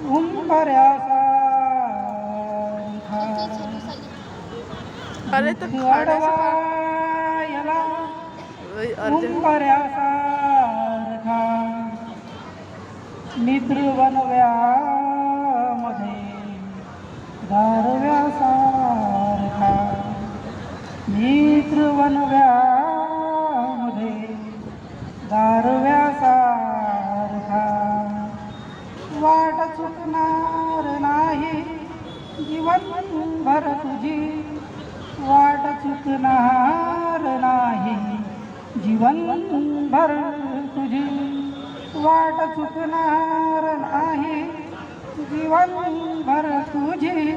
उंबऱ्यासारखा अरे तो अडवायला उंबऱ्यासारखा मित्र वनव्यामध्ये गारव्यासारखा मित्र वनव्यामध्ये गारव्यासारखा वाट चुकणार नाही जीवनभर तुझी वाट चुकणार नाही जीवनभर तुझी वाट चुकणार नाही जीवनभर तुझी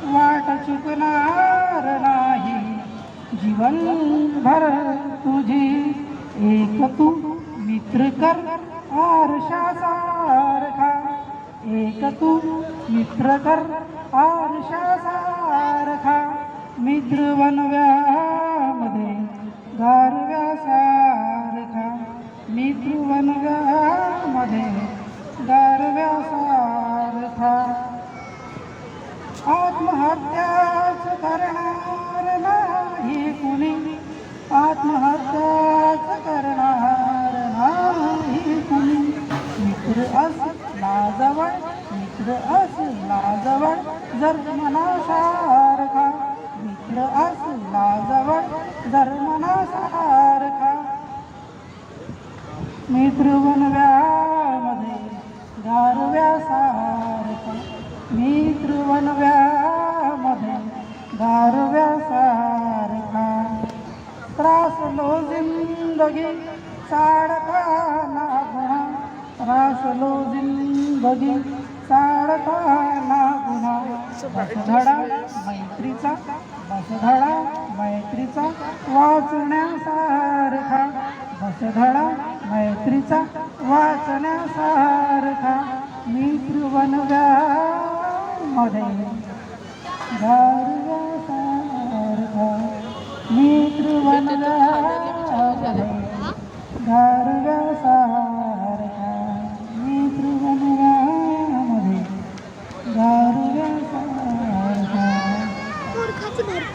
वाट चुकणार नाही जीवनभर तुझी एक तू मित्र कर आरशासारखा एक तू मित्र कर आरशासारखा मित्र वनव्यामध्ये गारव्यासारखा मित्र वनव्यामध्ये गारव्यासारखा आत्महत्याच करणार नाही कुणी आत्महत्याच करणार नाही कुणी मित्र असला जवळ मित्र असला जवळ जर मनासारखा मित्र असला जवळ जर मनासारखा मित्र वनव्यामध्ये गारव्यासारखा मित्र वनव्यामध्ये गारव्यासारखा त्रासलो जिंदगी साडकाना गुन्हा त्रासलो जिंदगी साडकाना गुन्हा बसधडा मैत्रीचा बसधडा मैत्रीचा वाचण्यासारखा बसधडा मैत्रीचा वाचण्यासारखा मित्र वनव्यामध्ये गारव्यासारखा मित्र वनव्यामध्ये